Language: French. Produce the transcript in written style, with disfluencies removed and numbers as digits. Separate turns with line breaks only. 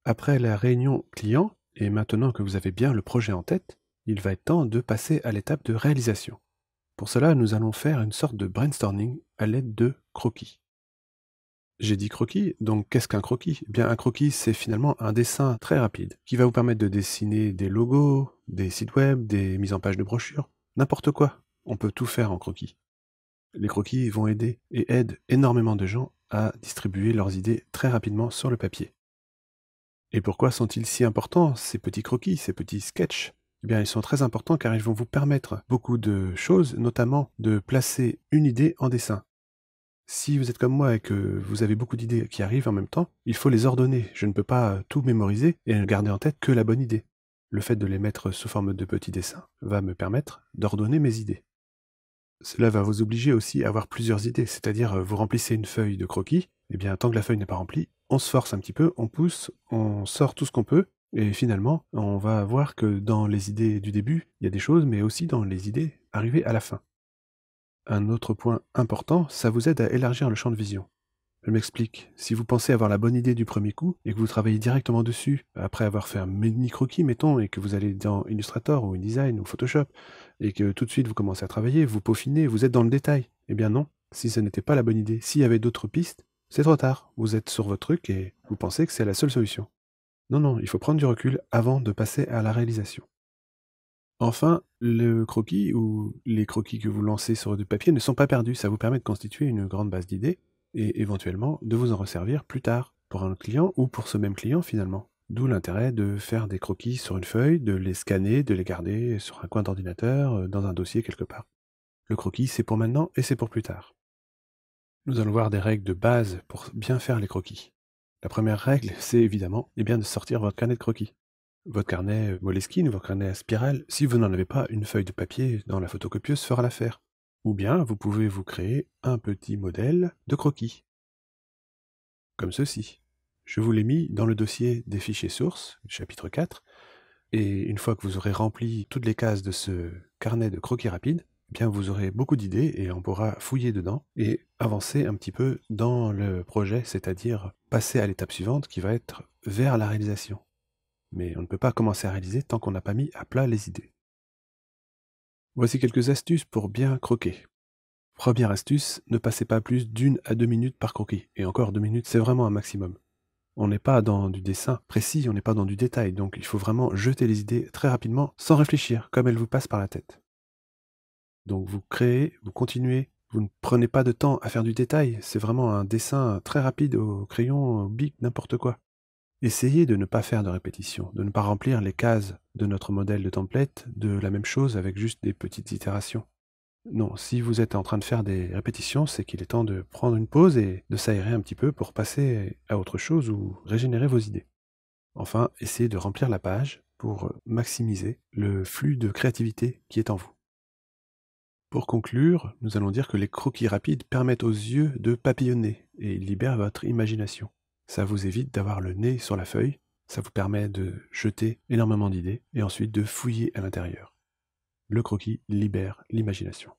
Après la réunion client, et maintenant que vous avez bien le projet en tête, il va être temps de passer à l'étape de réalisation. Pour cela, nous allons faire une sorte de brainstorming à l'aide de croquis. J'ai dit croquis, donc qu'est-ce qu'un croquis? Eh bien, un croquis, c'est finalement un dessin très rapide qui va vous permettre de dessiner des logos, des sites web, des mises en page de brochures, n'importe quoi. On peut tout faire en croquis. Les croquis vont aider et aident énormément de gens à distribuer leurs idées très rapidement sur le papier. Et pourquoi sont-ils si importants, ces petits croquis, ces petits sketchs? Eh bien, ils sont très importants car ils vont vous permettre beaucoup de choses, notamment de placer une idée en dessin. Si vous êtes comme moi et que vous avez beaucoup d'idées qui arrivent en même temps, il faut les ordonner. Je ne peux pas tout mémoriser et ne garder en tête que la bonne idée. Le fait de les mettre sous forme de petits dessins va me permettre d'ordonner mes idées. Cela va vous obliger aussi à avoir plusieurs idées, c'est-à-dire vous remplissez une feuille de croquis, et bien tant que la feuille n'est pas remplie, on se force un petit peu, on pousse, on sort tout ce qu'on peut, et finalement, on va voir que dans les idées du début, il y a des choses, mais aussi dans les idées arrivées à la fin. Un autre point important, ça vous aide à élargir le champ de vision. Je m'explique. Si vous pensez avoir la bonne idée du premier coup et que vous travaillez directement dessus, après avoir fait un mini croquis, mettons, et que vous allez dans Illustrator ou InDesign ou Photoshop, et que tout de suite vous commencez à travailler, vous peaufinez, vous êtes dans le détail. Eh bien non, si ce n'était pas la bonne idée, s'il y avait d'autres pistes, c'est trop tard. Vous êtes sur votre truc et vous pensez que c'est la seule solution. Non, non, il faut prendre du recul avant de passer à la réalisation. Enfin, le croquis ou les croquis que vous lancez sur du papier ne sont pas perdus. Ça vous permet de constituer une grande base d'idées et éventuellement de vous en resservir plus tard pour un autre client ou pour ce même client finalement. D'où l'intérêt de faire des croquis sur une feuille, de les scanner, de les garder sur un coin d'ordinateur, dans un dossier quelque part. Le croquis, c'est pour maintenant et c'est pour plus tard. Nous allons voir des règles de base pour bien faire les croquis. La première règle, c'est évidemment de sortir votre carnet de croquis. Votre carnet Moleskine ou votre carnet à spirale, si vous n'en avez pas, une feuille de papier dans la photocopieuse fera l'affaire. Ou bien, vous pouvez vous créer un petit modèle de croquis, comme ceci. Je vous l'ai mis dans le dossier des fichiers sources, chapitre 4, et une fois que vous aurez rempli toutes les cases de ce carnet de croquis rapide, eh bien vous aurez beaucoup d'idées et on pourra fouiller dedans et avancer un petit peu dans le projet, c'est-à-dire passer à l'étape suivante qui va être vers la réalisation. Mais on ne peut pas commencer à réaliser tant qu'on n'a pas mis à plat les idées. Voici quelques astuces pour bien croquer. Première astuce, ne passez pas plus d'1 à 2 minutes par croquis. Et encore 2 minutes, c'est vraiment un maximum. On n'est pas dans du dessin précis, on n'est pas dans du détail, donc il faut vraiment jeter les idées très rapidement, sans réfléchir, comme elles vous passent par la tête. Donc vous créez, vous continuez, vous ne prenez pas de temps à faire du détail, c'est vraiment un dessin très rapide au crayon, au bic, n'importe quoi. Essayez de ne pas faire de répétition, de ne pas remplir les cases de notre modèle de template de la même chose avec juste des petites itérations. Non, si vous êtes en train de faire des répétitions, c'est qu'il est temps de prendre une pause et de s'aérer un petit peu pour passer à autre chose ou régénérer vos idées. Enfin, essayez de remplir la page pour maximiser le flux de créativité qui est en vous. Pour conclure, nous allons dire que les croquis rapides permettent aux yeux de papillonner et ils libèrent votre imagination. Ça vous évite d'avoir le nez sur la feuille, ça vous permet de jeter énormément d'idées et ensuite de fouiller à l'intérieur. Le croquis libère l'imagination.